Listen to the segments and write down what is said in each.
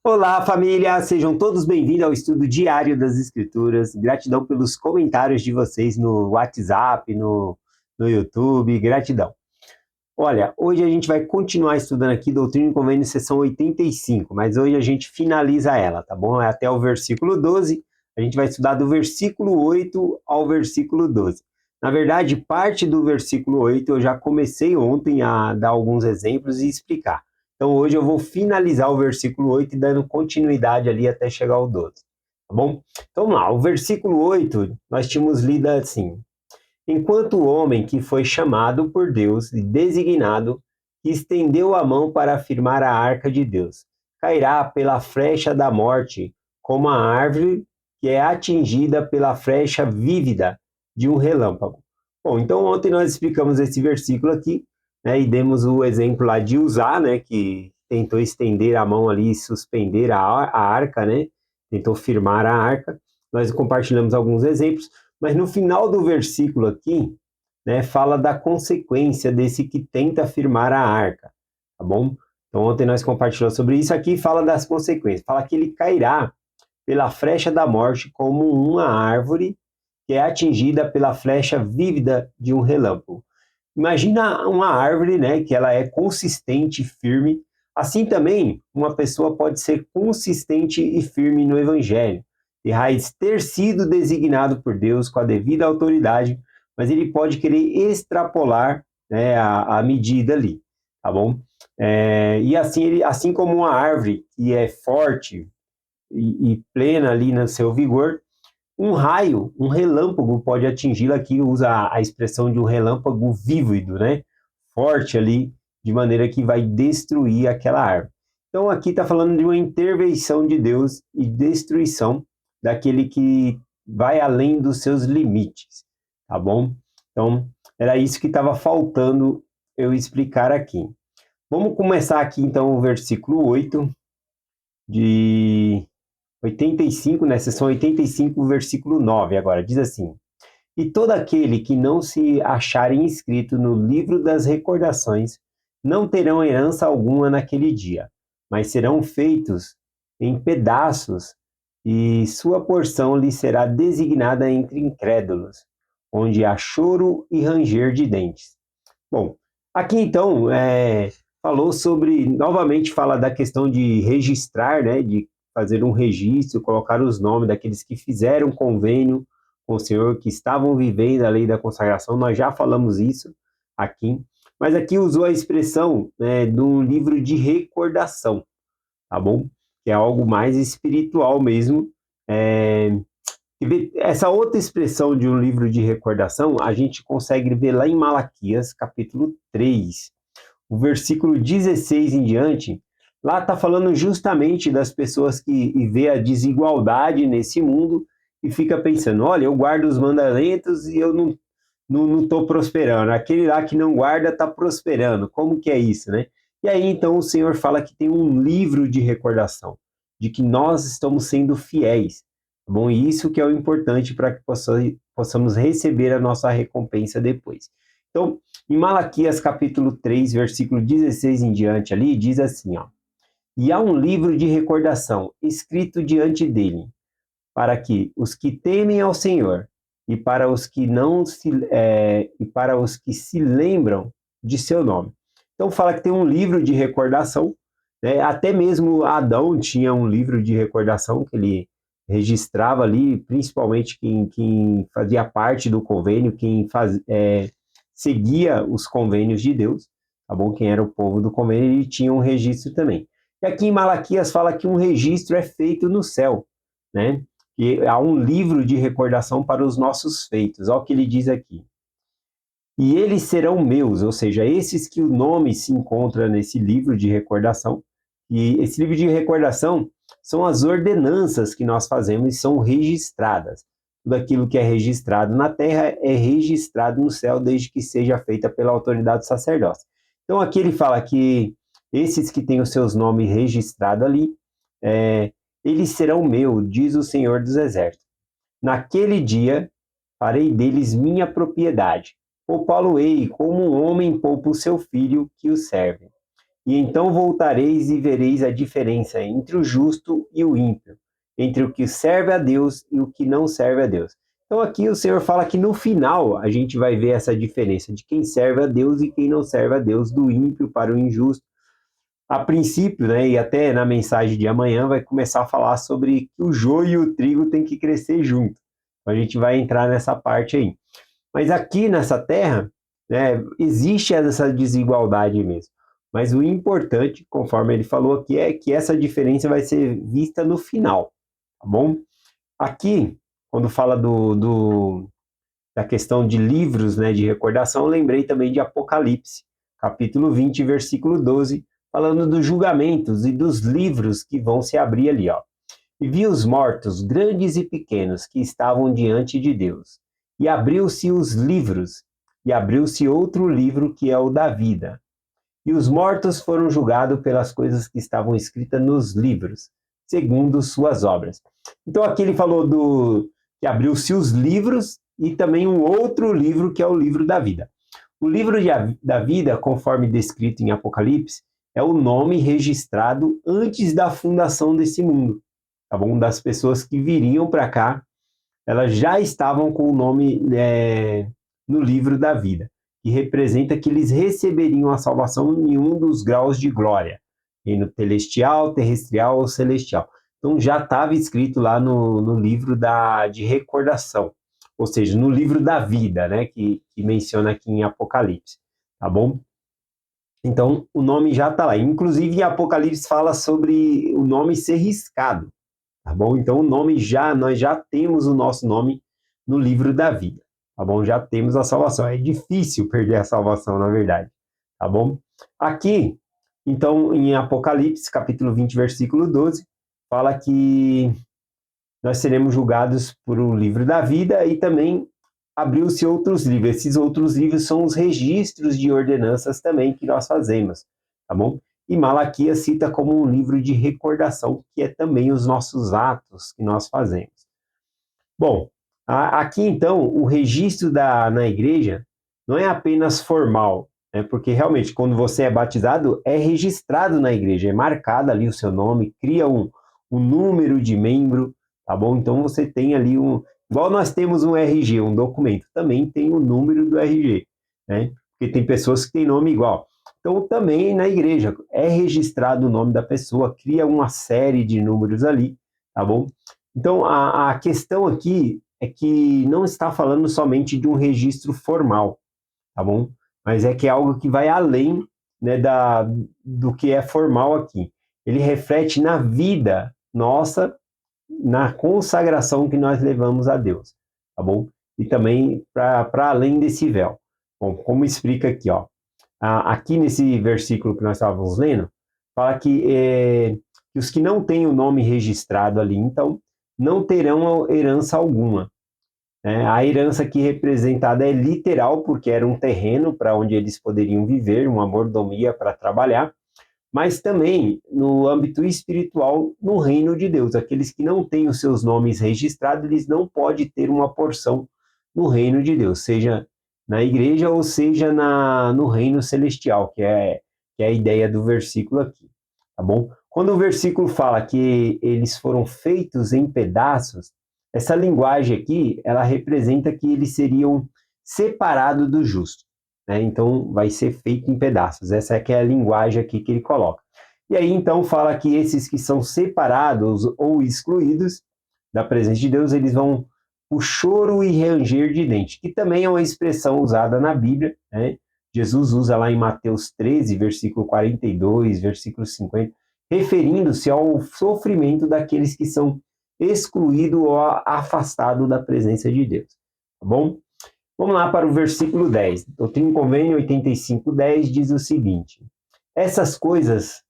Olá, família! Sejam todos bem-vindos ao estudo diário das Escrituras. Gratidão pelos comentários de vocês no WhatsApp, no YouTube. Gratidão. Olha, hoje a gente vai continuar estudando aqui Doutrina e Convênio, seção 85, mas hoje a gente finaliza ela, tá bom? É até o versículo 12. A gente vai estudar do versículo 8 ao versículo 12. Na verdade, parte do versículo 8 eu já comecei ontem a dar alguns exemplos e explicar. Então hoje eu vou finalizar o versículo 8 e dando continuidade ali até chegar ao 12, tá bom? Então vamos lá, o versículo 8 nós tínhamos lido assim: enquanto o homem que foi chamado por Deus e designado, que estendeu a mão para afirmar a arca de Deus, cairá pela flecha da morte, como a árvore que é atingida pela flecha vívida de um relâmpago. Bom, então ontem nós explicamos esse versículo aqui, né, e demos o exemplo lá de Uzá, né, que tentou estender a mão ali e suspender a arca, né, tentou firmar a arca. Nós compartilhamos alguns exemplos, mas no final do versículo aqui, né, fala da consequência desse que tenta firmar a arca, tá bom? Então ontem nós compartilhamos sobre isso, aqui fala das consequências, fala que ele cairá pela flecha da morte como uma árvore que é atingida pela flecha vívida de um relâmpago. Imagina uma árvore, né, que ela é consistente e firme. Assim também, uma pessoa pode ser consistente e firme no evangelho, de raiz ter sido designado por Deus com a devida autoridade, mas ele pode querer extrapolar, né, a medida ali, tá bom? E assim, assim como uma árvore que é forte e plena ali no seu vigor, um raio, um relâmpago pode atingi-la. Aqui usa a expressão de um relâmpago vívido, né? Forte ali, de maneira que vai destruir aquela árvore. Então aqui está falando de uma intervenção de Deus e destruição daquele que vai além dos seus limites, tá bom? Então era isso que estava faltando eu explicar aqui. Vamos começar aqui então o versículo 8 de 85, né? Seção 85, versículo 9 agora, diz assim: e todo aquele que não se acharem inscrito no livro das recordações não terão herança alguma naquele dia, mas serão feitos em pedaços, e sua porção lhe será designada entre incrédulos, onde há choro e ranger de dentes. Bom, aqui então falou sobre, novamente fala da questão de registrar, né, de fazer um registro, colocar os nomes daqueles que fizeram convênio com o Senhor, que estavam vivendo a lei da consagração. Nós já falamos isso aqui, mas aqui usou a expressão, né, de um livro de recordação, tá bom? Que é algo mais espiritual mesmo. É, essa outra expressão de um livro de recordação, a gente consegue ver lá em Malaquias, capítulo 3, o versículo 16 em diante. Lá está falando justamente das pessoas que vê a desigualdade nesse mundo e fica pensando, olha, eu guardo os mandamentos e eu não estou prosperando. Aquele lá que não guarda está prosperando. Como que é isso, né? E aí, então, o Senhor fala que tem um livro de recordação, de que nós estamos sendo fiéis. Tá bom? E isso que é o importante para que possamos receber a nossa recompensa depois. Então, em Malaquias capítulo 3, versículo 16 em diante ali, diz assim, ó: e há um livro de recordação escrito diante dele, para que os que temem ao Senhor e para os que não se e para os que se lembram de seu nome. Então fala que tem um livro de recordação, né? Até mesmo Adão tinha um livro de recordação que ele registrava ali, principalmente quem fazia parte do convênio, seguia os convênios de Deus, tá bom? Quem era o povo do convênio, ele tinha um registro também. E aqui em Malaquias fala que um registro é feito no céu, né? E há um livro de recordação para os nossos feitos. Olha o que ele diz aqui: e eles serão meus, ou seja, esses que o nome se encontra nesse livro de recordação. E esse livro de recordação são as ordenanças que nós fazemos e são registradas. Tudo aquilo que é registrado na terra é registrado no céu, desde que seja feita pela autoridade do sacerdócio. Então aqui ele fala que esses que têm os seus nomes registrados ali, eles serão meus, diz o Senhor dos Exércitos. Naquele dia farei deles minha propriedade. Poupá-lo-ei como um homem poupa o seu filho que o serve. E então voltareis e vereis a diferença entre o justo e o ímpio, entre o que serve a Deus e o que não serve a Deus. Então aqui o Senhor fala que no final a gente vai ver essa diferença de quem serve a Deus e quem não serve a Deus, do ímpio para o injusto. A princípio, né, e até na mensagem de amanhã vai começar a falar sobre que o joio e o trigo têm que crescer junto. Então a gente vai entrar nessa parte aí. Mas aqui nessa terra, né, existe essa desigualdade mesmo. Mas o importante, conforme ele falou aqui, é que essa diferença vai ser vista no final, tá bom? Aqui, quando fala da questão de livros, né, de recordação, eu lembrei também de Apocalipse, capítulo 20, versículo 12, falando dos julgamentos e dos livros que vão se abrir ali, ó. E vi os mortos, grandes e pequenos, que estavam diante de Deus. E abriu-se os livros, e abriu-se outro livro que é o da vida. E os mortos foram julgados pelas coisas que estavam escritas nos livros, segundo suas obras. Então aqui ele falou que abriu-se os livros e também um outro livro que é o livro da vida. O livro da vida, conforme descrito em Apocalipse, é o nome registrado antes da fundação desse mundo, tá bom? Das pessoas que viriam para cá, elas já estavam com o nome no livro da vida, que representa que eles receberiam a salvação em um dos graus de glória, reino celestial, terrestrial ou celestial. Então já estava escrito lá no livro de recordação, ou seja, no livro da vida, né, que menciona aqui em Apocalipse, tá bom? Então o nome já está lá. Inclusive em Apocalipse fala sobre o nome ser riscado, tá bom? Então nós já temos o nosso nome no livro da vida, tá bom? Já temos a salvação. É difícil perder a salvação, na verdade, tá bom? Aqui, então, em Apocalipse, capítulo 20, versículo 12, fala que nós seremos julgados por o livro da vida e também abriu-se outros livros. Esses outros livros são os registros de ordenanças também que nós fazemos, tá bom? E Malaquias cita como um livro de recordação, que é também os nossos atos que nós fazemos. Bom, aqui então, o registro na igreja não é apenas formal, né? Porque realmente, quando você é batizado, é registrado na igreja, é marcado ali o seu nome, cria um número de membro, tá bom? Então você tem ali igual nós temos um RG, um documento, também tem o número do RG, né? Porque tem pessoas que têm nome igual. Então também na igreja é registrado o nome da pessoa, cria uma série de números ali, tá bom? Então, a questão aqui é que não está falando somente de um registro formal, tá bom? Mas é que é algo que vai além, né, do que é formal aqui. Ele reflete na vida nossa, na consagração que nós levamos a Deus, tá bom? E também para além desse véu. Bom, como explica aqui, ó. Aqui nesse versículo que nós estávamos lendo, fala que os que não têm o nome registrado ali, então, não terão herança alguma, né? A herança aqui representada é literal, porque era um terreno para onde eles poderiam viver, uma mordomia para trabalhar, mas também no âmbito espiritual, no reino de Deus. Aqueles que não têm os seus nomes registrados, eles não podem ter uma porção no reino de Deus, seja na igreja ou seja no reino celestial, que é a ideia do versículo aqui, tá bom? Quando o versículo fala que eles foram feitos em pedaços, essa linguagem aqui, ela representa que eles seriam separados do justo, né? Então, vai ser feito em pedaços. Essa é que é a linguagem aqui que ele coloca. E aí, então, fala que esses que são separados ou excluídos da presença de Deus, eles vão o choro e ranger de dente, que também é uma expressão usada na Bíblia, né? Jesus usa lá em Mateus 13, versículo 42, versículo 50, referindo-se ao sofrimento daqueles que são excluídos ou afastados da presença de Deus, tá bom? Vamos lá para o versículo 10. Doutrina e Convênio 85:10 diz o seguinte: essas coisas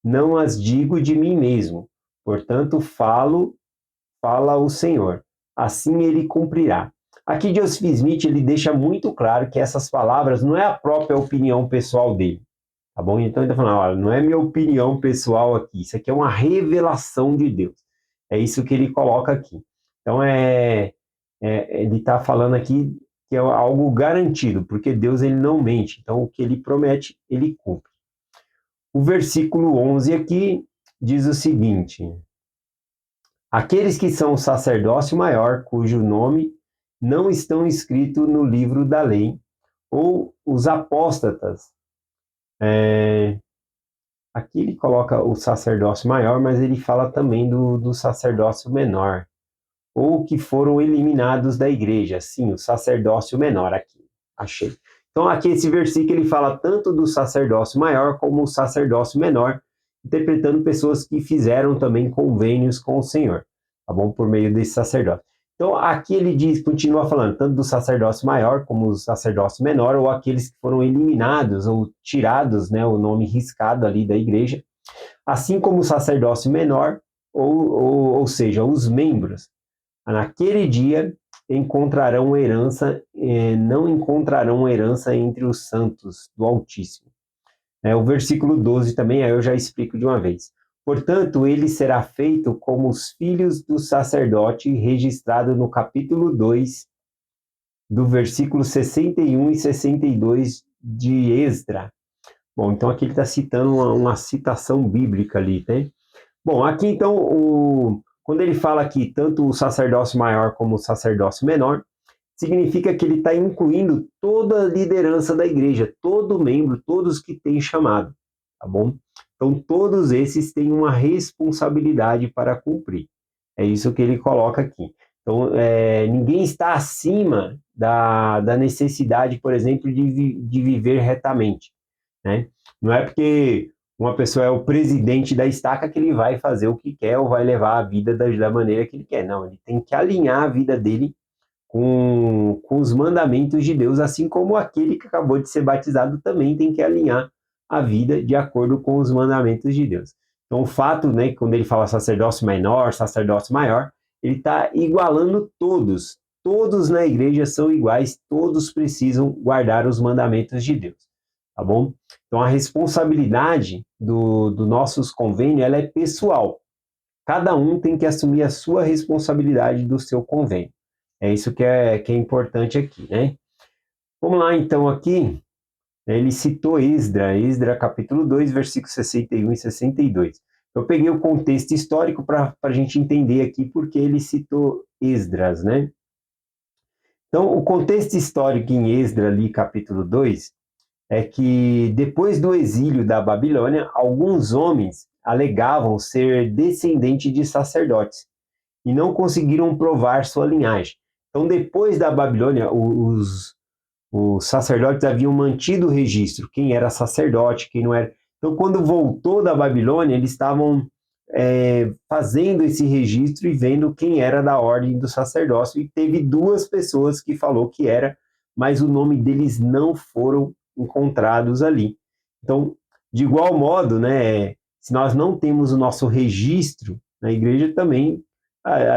não as digo de mim mesmo, portanto fala o Senhor, assim ele cumprirá. Aqui Joseph Smith ele deixa muito claro que essas palavras não é a própria opinião pessoal dele, tá bom? Então ele está falando, olha, não é minha opinião pessoal aqui, isso aqui é uma revelação de Deus. É isso que ele coloca aqui. Então ele está falando aqui que é algo garantido, porque Deus ele não mente. Então o que ele promete, ele cumpre. O versículo 11 aqui diz o seguinte: aqueles que são o sacerdócio maior, cujo nome não estão escritos no livro da lei, ou os apóstatas. Aqui ele coloca o sacerdócio maior, mas ele fala também do sacerdócio menor, ou que foram eliminados da igreja. Sim, o sacerdócio menor aqui, achei. Então aqui esse versículo ele fala tanto do sacerdócio maior como o sacerdócio menor, interpretando pessoas que fizeram também convênios com o Senhor, tá bom? Por meio desse sacerdócio. Então aqui ele diz, continua falando tanto do sacerdócio maior como o sacerdócio menor, ou aqueles que foram eliminados ou tirados, né, o nome riscado ali da igreja, assim como o sacerdócio menor, ou seja, os membros. Naquele dia encontrarão herança, não encontrarão herança entre os santos do Altíssimo. O versículo 12 também, aí eu já explico de uma vez. Portanto, ele será feito como os filhos do sacerdote, registrado no capítulo 2, do versículo 61 e 62 de Esdra. Bom, então aqui ele está citando uma citação bíblica ali, né? Bom, aqui então, quando ele fala aqui tanto o sacerdócio maior como o sacerdócio menor, significa que ele está incluindo toda a liderança da igreja, todo membro, todos que têm chamado, tá bom? Então, todos esses têm uma responsabilidade para cumprir. É isso que ele coloca aqui. Então, ninguém está acima da necessidade, por exemplo, de viver retamente, né? Não é porque uma pessoa é o presidente da estaca que ele vai fazer o que quer ou vai levar a vida da maneira que ele quer. Não, ele tem que alinhar a vida dele com os mandamentos de Deus, assim como aquele que acabou de ser batizado também tem que alinhar a vida de acordo com os mandamentos de Deus. Então, o fato, né, quando ele fala sacerdócio menor, sacerdócio maior, ele está igualando todos. Todos na igreja são iguais, todos precisam guardar os mandamentos de Deus, tá bom? Então, a responsabilidade do nossos convênios, ela é pessoal. Cada um tem que assumir a sua responsabilidade do seu convênio. É isso que é importante aqui, né? Vamos lá, então, aqui, ele citou Esdra capítulo 2, versículos 61 e 62. Eu peguei o contexto histórico para a gente entender aqui porque ele citou Esdras, né? Então, o contexto histórico em Esdra, ali, capítulo 2, é que depois do exílio da Babilônia, alguns homens alegavam ser descendentes de sacerdotes e não conseguiram provar sua linhagem. Então, depois da Babilônia, os sacerdotes haviam mantido o registro, quem era sacerdote, quem não era. Então, quando voltou da Babilônia, eles estavam fazendo esse registro e vendo quem era da ordem do sacerdócio, e teve duas pessoas que falou que era, mas o nome deles não foram encontrados ali. Então, de igual modo, né, se nós não temos o nosso registro na igreja, também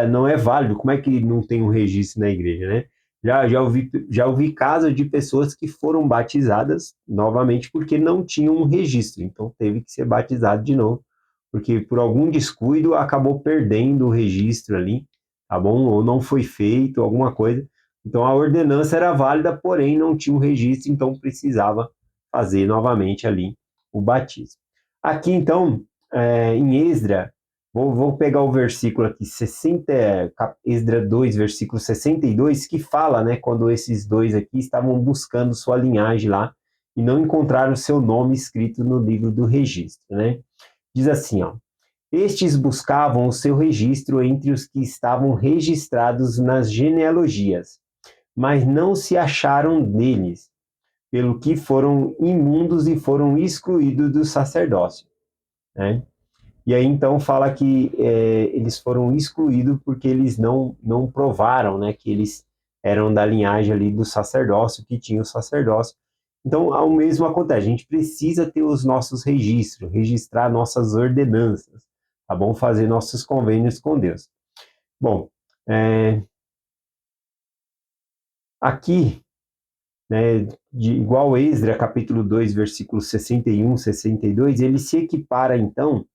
não é válido. Como é que não tem um registro na igreja, né? Já ouvi casos de pessoas que foram batizadas novamente porque não tinham um registro, então teve que ser batizado de novo, porque por algum descuido acabou perdendo o registro ali, tá bom? Ou não foi feito alguma coisa. Então a ordenança era válida, porém não tinha um registro, então precisava fazer novamente ali o batismo. Aqui então, em Esdra, vou pegar o versículo aqui, Esdra 2, versículo 62, que fala, né, quando esses dois aqui estavam buscando sua linhagem lá e não encontraram seu nome escrito no livro do registro, né? Diz assim, ó: estes buscavam o seu registro entre os que estavam registrados nas genealogias, mas não se acharam deles, pelo que foram imundos e foram excluídos do sacerdócio, né? E aí então fala que eles foram excluídos porque eles não provaram, né, que eles eram da linhagem ali do sacerdócio, que tinha o sacerdócio. Então, o mesmo acontece, a gente precisa ter os nossos registros, registrar nossas ordenanças, tá bom? Fazer nossos convênios com Deus. Bom, aqui, né, igual Esdra, capítulo 2, versículos 61, 62, ele se equipara, então,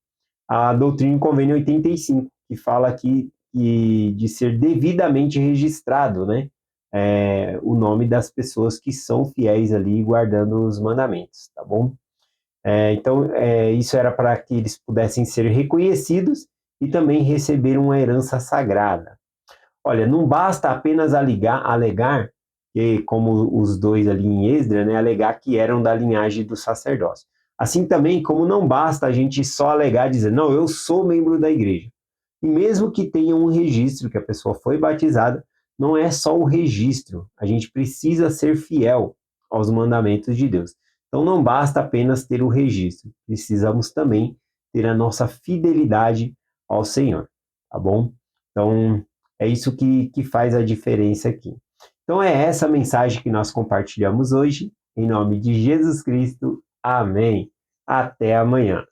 à doutrina em convênio 85, que fala aqui de ser devidamente registrado, né, o nome das pessoas que são fiéis ali, guardando os mandamentos, tá bom? Isso era para que eles pudessem ser reconhecidos e também receber uma herança sagrada. Olha, não basta apenas alegar que, como os dois ali em Esdras, né, alegar que eram da linhagem do sacerdócio. Assim também, como não basta a gente só alegar, dizer, não, eu sou membro da igreja. E mesmo que tenha um registro que a pessoa foi batizada, não é só o registro, a gente precisa ser fiel aos mandamentos de Deus. Então não basta apenas ter o registro, precisamos também ter a nossa fidelidade ao Senhor, tá bom? Então é isso que faz a diferença aqui. Então é essa mensagem que nós compartilhamos hoje, em nome de Jesus Cristo. Amém. Até amanhã.